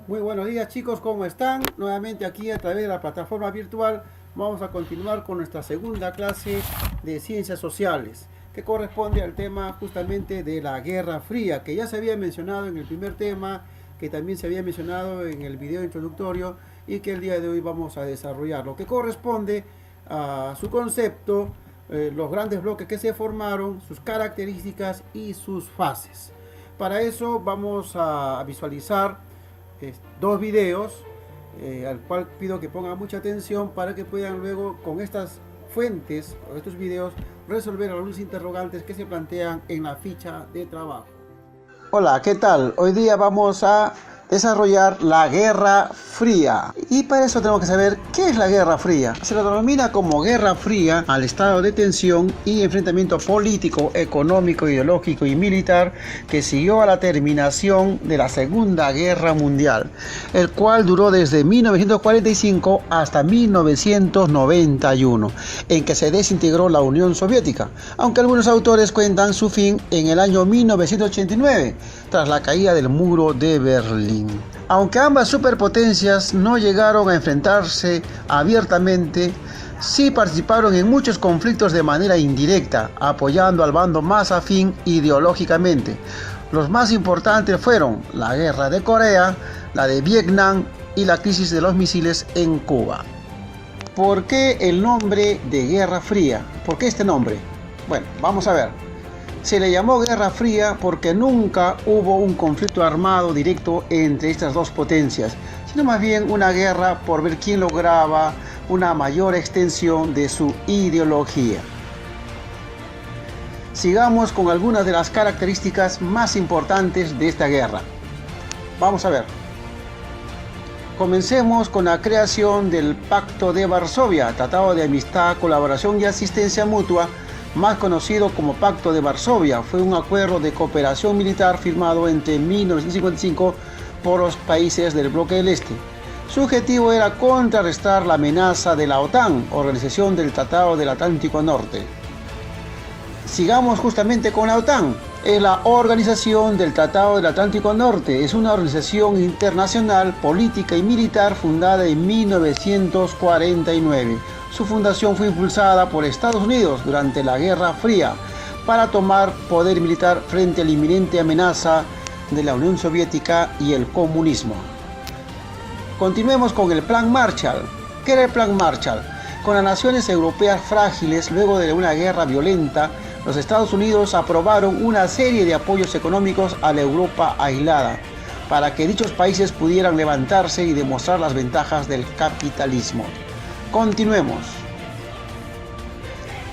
Muy buenos días chicos, ¿cómo están? Nuevamente aquí a través de la plataforma virtual vamos a continuar con nuestra segunda clase de ciencias sociales, que corresponde al tema justamente de la Guerra Fría, que ya se había mencionado en el primer tema, que también se había mencionado en el video introductorio y que el día de hoy vamos a desarrollar, lo que corresponde a su concepto, los grandes bloques que se formaron, sus características y sus fases. Para eso vamos a visualizar dos videos al cual pido que pongan mucha atención para que puedan luego con estas fuentes o estos videos resolver algunos interrogantes que se plantean en la ficha de trabajo. Hola, ¿qué tal? Hoy día vamos a desarrollar la Guerra Fría. Y para eso tenemos que saber qué es la Guerra Fría. Se lo denomina como Guerra Fría al estado de tensión y enfrentamiento político, económico, ideológico y militar que siguió a la terminación de la Segunda Guerra Mundial, el cual duró desde 1945 hasta 1991, en que se desintegró la Unión Soviética, aunque algunos autores cuentan su fin en el año 1989, tras la caída del muro de Berlín. Aunque ambas superpotencias no llegaron a enfrentarse abiertamente, sí participaron en muchos conflictos de manera indirecta, apoyando al bando más afín ideológicamente. Los más importantes fueron la Guerra de Corea, la de Vietnam y la crisis de los misiles en Cuba. ¿Por qué el nombre de Guerra Fría? ¿Por qué este nombre? Bueno, vamos a ver. Se le llamó Guerra Fría porque nunca hubo un conflicto armado directo entre estas dos potencias, sino más bien una guerra por ver quién lograba una mayor extensión de su ideología. Sigamos con algunas de las características más importantes de esta guerra. Vamos a ver. Comencemos con la creación del Pacto de Varsovia, Tratado de Amistad, Colaboración y Asistencia Mutua, más conocido como Pacto de Varsovia. Fue un acuerdo de cooperación militar firmado entre 1955 por los países del bloque del Este. Su objetivo era contrarrestar la amenaza de la OTAN, Organización del Tratado del Atlántico Norte. Sigamos justamente con la OTAN. Es la Organización del Tratado del Atlántico Norte. Es una organización internacional, política y militar fundada en 1949. Su fundación fue impulsada por Estados Unidos durante la Guerra Fría para tomar poder militar frente a la inminente amenaza de la Unión Soviética y el comunismo. Continuemos con el Plan Marshall. ¿Qué era el Plan Marshall? Con las naciones europeas frágiles, luego de una guerra violenta, los Estados Unidos aprobaron una serie de apoyos económicos a la Europa aislada, para que dichos países pudieran levantarse y demostrar las ventajas del capitalismo. Continuemos.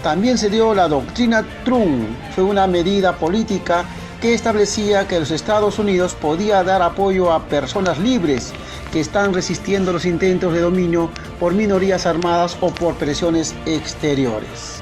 También se dio la doctrina Trump. Fue una medida política que establecía que los Estados Unidos podía dar apoyo a personas libres que están resistiendo los intentos de dominio por minorías armadas o por presiones exteriores.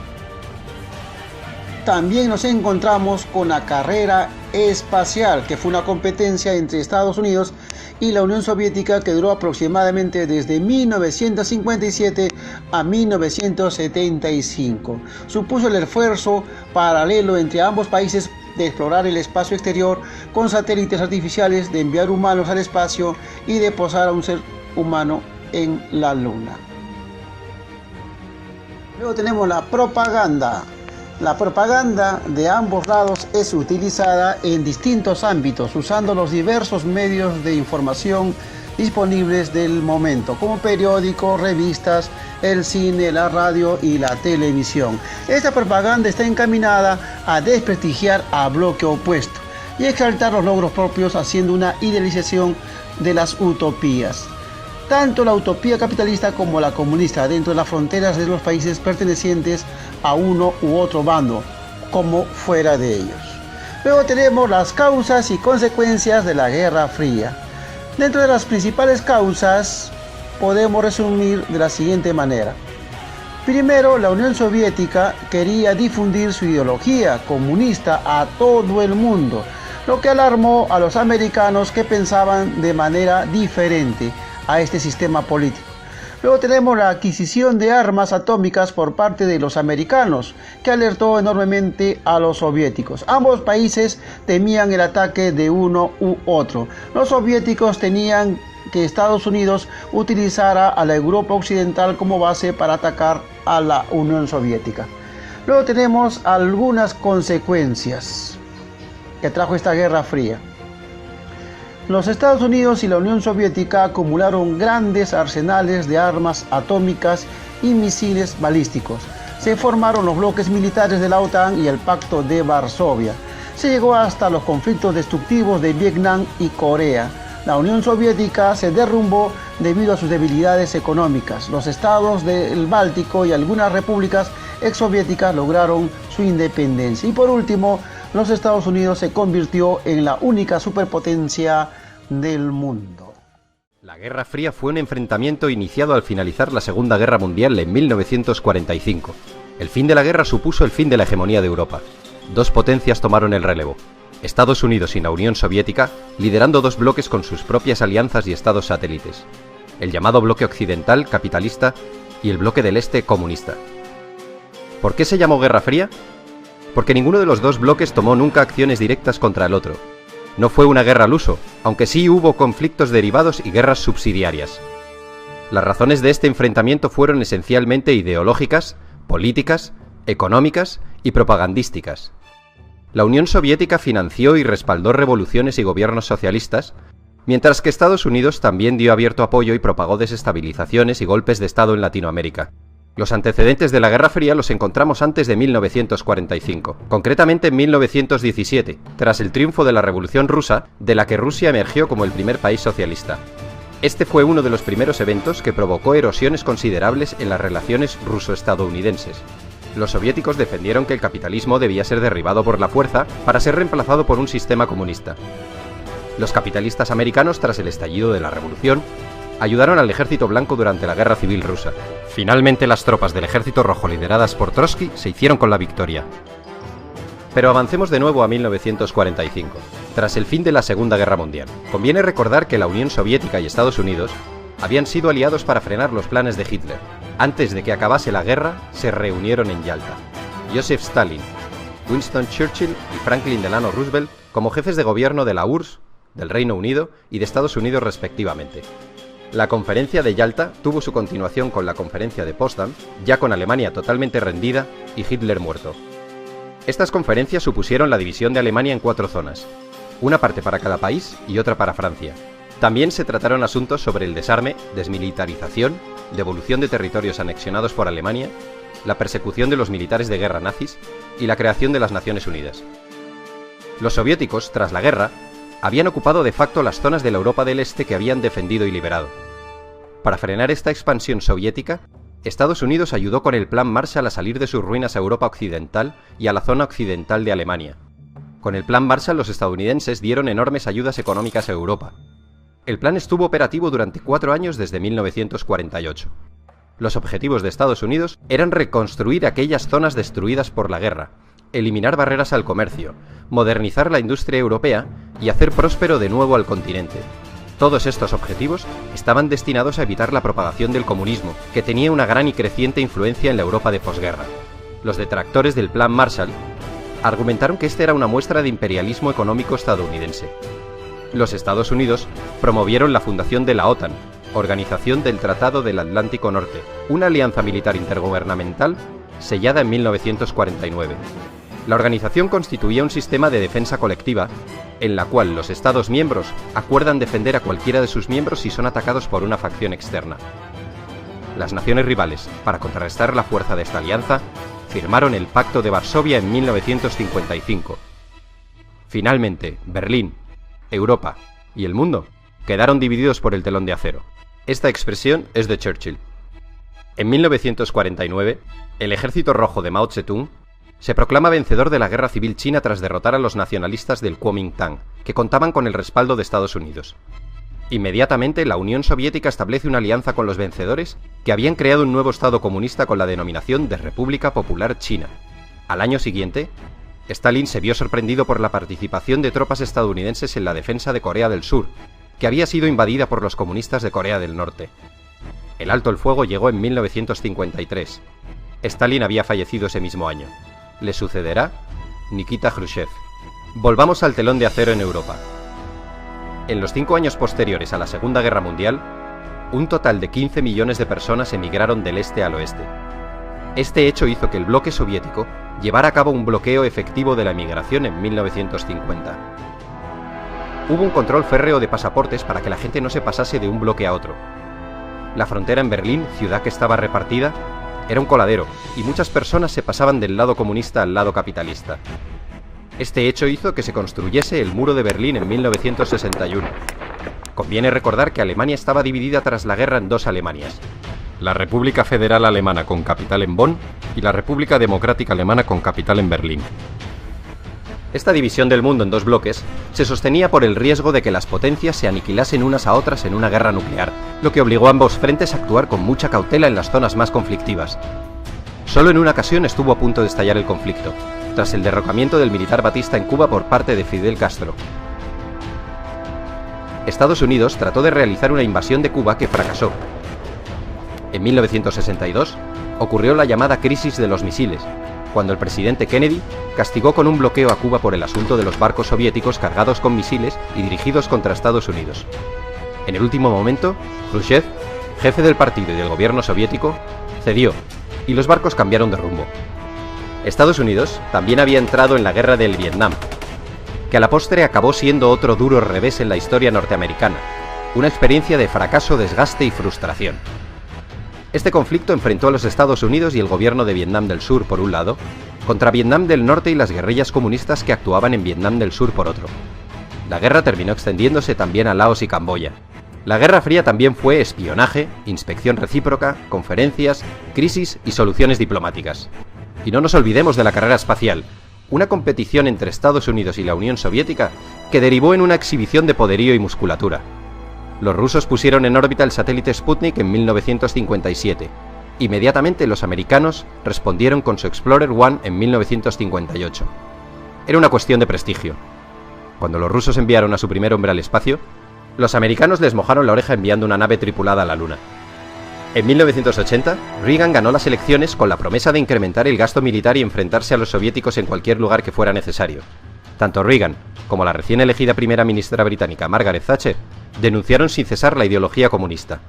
También nos encontramos con la carrera espacial, que fue una competencia entre Estados Unidos y la Unión Soviética que duró aproximadamente desde 1957 a 1975. Supuso el esfuerzo paralelo entre ambos países de explorar el espacio exterior con satélites artificiales, de enviar humanos al espacio y de posar a un ser humano en la Luna. Luego tenemos la propaganda. La propaganda de ambos lados es utilizada en distintos ámbitos, usando los diversos medios de información disponibles del momento, como periódicos, revistas, el cine, la radio y la televisión. Esta propaganda está encaminada a desprestigiar al bloque opuesto y exaltar los logros propios, haciendo una idealización de las utopías. Tanto la utopía capitalista como la comunista dentro de las fronteras de los países pertenecientes a uno u otro bando, como fuera de ellos. Luego tenemos las causas y consecuencias de la Guerra Fría. Dentro de las principales causas podemos resumir de la siguiente manera. Primero, la Unión Soviética quería difundir su ideología comunista a todo el mundo, lo que alarmó a los americanos que pensaban de manera diferente a este sistema político. Luego tenemos la adquisición de armas atómicas por parte de los americanos, que alertó enormemente a los soviéticos. Ambos países temían el ataque de uno u otro. Los soviéticos tenían que Estados Unidos utilizara a la Europa Occidental como base para atacar a la Unión Soviética. Luego tenemos algunas consecuencias que trajo esta Guerra Fría. Los Estados Unidos y la Unión Soviética acumularon grandes arsenales de armas atómicas y misiles balísticos. Se formaron los bloques militares de la OTAN y el Pacto de Varsovia. Se llegó hasta los conflictos destructivos de Vietnam y Corea. La Unión Soviética se derrumbó debido a sus debilidades económicas. Los estados del Báltico y algunas repúblicas exsoviéticas lograron su independencia. Y por último, los Estados Unidos se convirtió en la única superpotencia del mundo. La Guerra Fría fue un enfrentamiento iniciado al finalizar la Segunda Guerra Mundial en 1945. El fin de la guerra supuso el fin de la hegemonía de Europa. Dos potencias tomaron el relevo: Estados Unidos y la Unión Soviética, liderando dos bloques con sus propias alianzas y estados satélites: el llamado bloque occidental capitalista y el bloque del este comunista. ¿Por qué se llamó Guerra Fría? Porque ninguno de los dos bloques tomó nunca acciones directas contra el otro. No fue una guerra al uso, aunque sí hubo conflictos derivados y guerras subsidiarias. Las razones de este enfrentamiento fueron esencialmente ideológicas, políticas, económicas y propagandísticas. La Unión Soviética financió y respaldó revoluciones y gobiernos socialistas, mientras que Estados Unidos también dio abierto apoyo y propagó desestabilizaciones y golpes de Estado en Latinoamérica. Los antecedentes de la Guerra Fría los encontramos antes de 1945, concretamente en 1917, tras el triunfo de la Revolución Rusa, de la que Rusia emergió como el primer país socialista. Este fue uno de los primeros eventos que provocó erosiones considerables en las relaciones ruso-estadounidenses. Los soviéticos defendieron que el capitalismo debía ser derribado por la fuerza para ser reemplazado por un sistema comunista. Los capitalistas americanos, tras el estallido de la Revolución, ayudaron al Ejército Blanco durante la Guerra Civil Rusa. Finalmente, las tropas del Ejército Rojo lideradas por Trotsky se hicieron con la victoria. Pero avancemos de nuevo a 1945, tras el fin de la Segunda Guerra Mundial. Conviene recordar que la Unión Soviética y Estados Unidos habían sido aliados para frenar los planes de Hitler. Antes de que acabase la guerra, se reunieron en Yalta. Joseph Stalin, Winston Churchill y Franklin Delano Roosevelt como jefes de gobierno de la URSS, del Reino Unido y de Estados Unidos respectivamente. La conferencia de Yalta tuvo su continuación con la conferencia de Potsdam, ya con Alemania totalmente rendida y Hitler muerto. Estas conferencias supusieron la división de Alemania en 4 zonas, una parte para cada país y otra para Francia. También se trataron asuntos sobre el desarme, desmilitarización, devolución de territorios anexionados por Alemania, la persecución de los militares de guerra nazis y la creación de las Naciones Unidas. Los soviéticos, tras la guerra, habían ocupado de facto las zonas de la Europa del Este que habían defendido y liberado. Para frenar esta expansión soviética, Estados Unidos ayudó con el Plan Marshall a salir de sus ruinas a Europa Occidental y a la zona occidental de Alemania. Con el Plan Marshall los estadounidenses dieron enormes ayudas económicas a Europa. El plan estuvo operativo durante 4 años desde 1948. Los objetivos de Estados Unidos eran reconstruir aquellas zonas destruidas por la guerra, eliminar barreras al comercio, modernizar la industria europea y hacer próspero de nuevo al continente. Todos estos objetivos estaban destinados a evitar la propagación del comunismo, que tenía una gran y creciente influencia en la Europa de posguerra. Los detractores del Plan Marshall argumentaron que este era una muestra de imperialismo económico estadounidense. Los Estados Unidos promovieron la fundación de la OTAN, Organización del Tratado del Atlántico Norte, una alianza militar intergubernamental sellada en 1949. La organización constituía un sistema de defensa colectiva en la cual los Estados miembros acuerdan defender a cualquiera de sus miembros si son atacados por una facción externa. Las naciones rivales, para contrarrestar la fuerza de esta alianza, firmaron el Pacto de Varsovia en 1955. Finalmente, Berlín, Europa y el mundo quedaron divididos por el telón de acero. Esta expresión es de Churchill. En 1949, el Ejército Rojo de Mao Zedong se proclama vencedor de la Guerra Civil China tras derrotar a los nacionalistas del Kuomintang, que contaban con el respaldo de Estados Unidos. Inmediatamente, la Unión Soviética establece una alianza con los vencedores que habían creado un nuevo Estado comunista con la denominación de República Popular China. Al año siguiente, Stalin se vio sorprendido por la participación de tropas estadounidenses en la defensa de Corea del Sur, que había sido invadida por los comunistas de Corea del Norte. El alto el fuego llegó en 1953. Stalin había fallecido ese mismo año. Le sucederá Nikita Khrushchev. Volvamos al telón de acero en Europa. En los 5 años posteriores a la Segunda Guerra Mundial, un total de 15 millones de personas emigraron del este al oeste. Este hecho hizo que el bloque soviético llevara a cabo un bloqueo efectivo de la emigración en 1950. Hubo un control férreo de pasaportes para que la gente no se pasase de un bloque a otro. La frontera en Berlín, ciudad que estaba repartida, era un coladero, y muchas personas se pasaban del lado comunista al lado capitalista. Este hecho hizo que se construyese el Muro de Berlín en 1961. Conviene recordar que Alemania estaba dividida tras la guerra en dos Alemanias: la República Federal Alemana con capital en Bonn y la República Democrática Alemana con capital en Berlín. Esta división del mundo en dos bloques se sostenía por el riesgo de que las potencias se aniquilasen unas a otras en una guerra nuclear, lo que obligó a ambos frentes a actuar con mucha cautela en las zonas más conflictivas. Solo en una ocasión estuvo a punto de estallar el conflicto, tras el derrocamiento del militar Batista en Cuba por parte de Fidel Castro. Estados Unidos trató de realizar una invasión de Cuba que fracasó. En 1962 ocurrió la llamada crisis de los misiles, cuando el presidente Kennedy castigó con un bloqueo a Cuba por el asunto de los barcos soviéticos cargados con misiles y dirigidos contra Estados Unidos. En el último momento, Khrushchev, jefe del partido y del gobierno soviético, cedió, y los barcos cambiaron de rumbo. Estados Unidos también había entrado en la guerra del Vietnam, que a la postre acabó siendo otro duro revés en la historia norteamericana, una experiencia de fracaso, desgaste y frustración. Este conflicto enfrentó a los Estados Unidos y el gobierno de Vietnam del Sur por un lado, contra Vietnam del Norte y las guerrillas comunistas que actuaban en Vietnam del Sur por otro. La guerra terminó extendiéndose también a Laos y Camboya. La Guerra Fría también fue espionaje, inspección recíproca, conferencias, crisis y soluciones diplomáticas. Y no nos olvidemos de la carrera espacial, una competición entre Estados Unidos y la Unión Soviética que derivó en una exhibición de poderío y musculatura. Los rusos pusieron en órbita el satélite Sputnik en 1957. Inmediatamente los americanos respondieron con su Explorer 1 en 1958. Era una cuestión de prestigio. Cuando los rusos enviaron a su primer hombre al espacio, los americanos les mojaron la oreja enviando una nave tripulada a la Luna. En 1980, Reagan ganó las elecciones con la promesa de incrementar el gasto militar y enfrentarse a los soviéticos en cualquier lugar que fuera necesario. Tanto Reagan como la recién elegida primera ministra británica Margaret Thatcher denunciaron sin cesar la ideología comunista.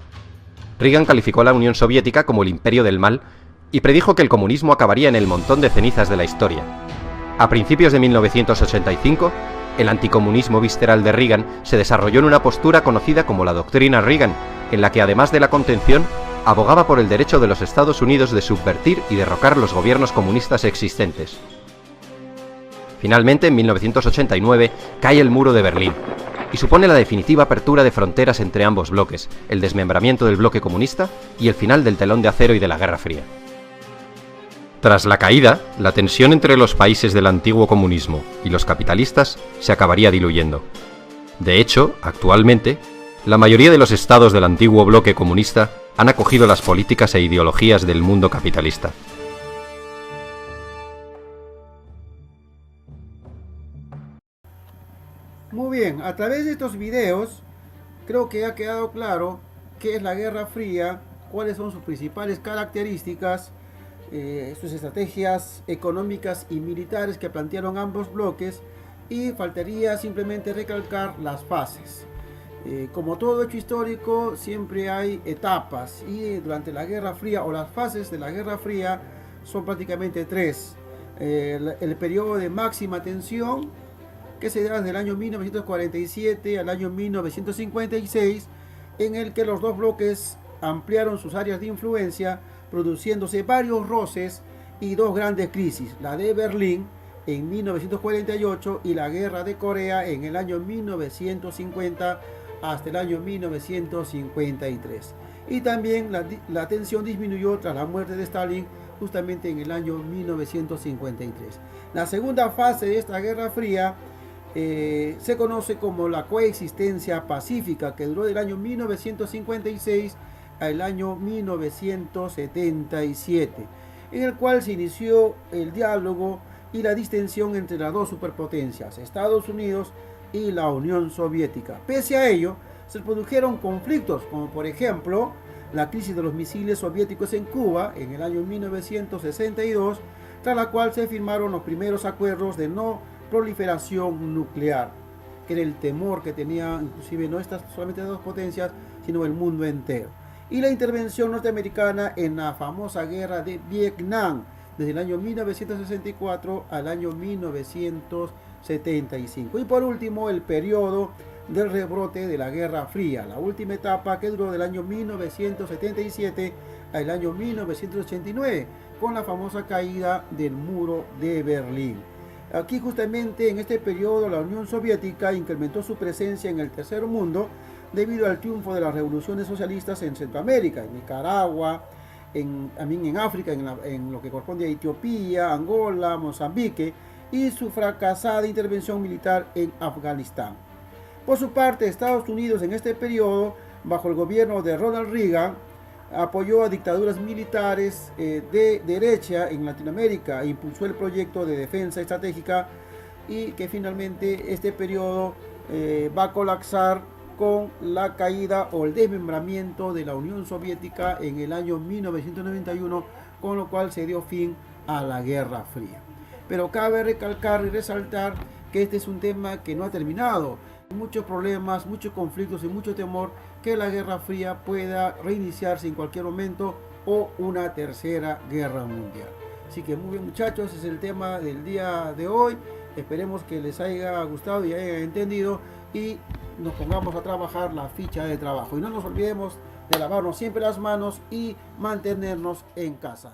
Reagan calificó a la Unión Soviética como el imperio del mal y predijo que el comunismo acabaría en el montón de cenizas de la historia. A principios de 1985, el anticomunismo visceral de Reagan se desarrolló en una postura conocida como la doctrina Reagan, en la que además de la contención, abogaba por el derecho de los Estados Unidos de subvertir y derrocar los gobiernos comunistas existentes. Finalmente, en 1989, cae el muro de Berlín, y supone la definitiva apertura de fronteras entre ambos bloques, el desmembramiento del bloque comunista y el final del telón de acero y de la Guerra Fría. Tras la caída, la tensión entre los países del antiguo comunismo y los capitalistas se acabaría diluyendo. De hecho, actualmente, la mayoría de los estados del antiguo bloque comunista han acogido las políticas e ideologías del mundo capitalista. Muy bien, a través de estos videos creo que ha quedado claro qué es la Guerra Fría, cuáles son sus principales características, sus estrategias económicas y militares que plantearon ambos bloques, y faltaría simplemente recalcar las fases. Como todo hecho histórico, siempre hay etapas, y durante la Guerra Fría, o las fases de la Guerra Fría, son prácticamente tres. El periodo de máxima tensión, que se da desde el año 1947 al año 1956, en el que los dos bloques ampliaron sus áreas de influencia, produciéndose varios roces y dos grandes crisis, la de Berlín en 1948 y la Guerra de Corea en el año 1950 hasta el año 1953. Y también la tensión disminuyó tras la muerte de Stalin, justamente en el año 1953. La segunda fase de esta Guerra Fría se conoce como la coexistencia pacífica, que duró del año 1956 al año 1977, en el cual se inició el diálogo y la distensión entre las dos superpotencias, Estados Unidos y la Unión Soviética. Pese a ello, se produjeron conflictos, como por ejemplo la crisis de los misiles soviéticos en Cuba en el año 1962, tras la cual se firmaron los primeros acuerdos de no proliferación nuclear. que era el temor que tenían inclusive no estas solamente dos potencias, sino el mundo entero. Y la intervención norteamericana en la famosa guerra de Vietnam, desde el año 1964 al año 1975. Y por último, el periodo del rebrote de la Guerra Fría, la última etapa que duró del año 1977 al año 1989, con la famosa caída del muro de Berlín. Aquí justamente en este periodo la Unión Soviética incrementó su presencia en el tercer mundo debido al triunfo de las revoluciones socialistas en Centroamérica, en Nicaragua, también en África, en lo que corresponde a Etiopía, Angola, Mozambique, y su fracasada intervención militar en Afganistán. Por su parte, Estados Unidos en este periodo, bajo el gobierno de Ronald Reagan, apoyó a dictaduras militares de derecha en Latinoamérica e impulsó el proyecto de defensa estratégica, y que finalmente este periodo va a colapsar con la caída o el desmembramiento de la Unión Soviética en el año 1991, con lo cual se dio fin a la Guerra Fría. Pero cabe recalcar y resaltar que este es un tema que no ha terminado. Muchos problemas, muchos conflictos y mucho temor que la Guerra Fría pueda reiniciarse en cualquier momento o una tercera guerra mundial. Así que muy bien, muchachos, ese es el tema del día de hoy. Esperemos que les haya gustado y hayan entendido y nos pongamos a trabajar la ficha de trabajo. Y no nos olvidemos de lavarnos siempre las manos y mantenernos en casa.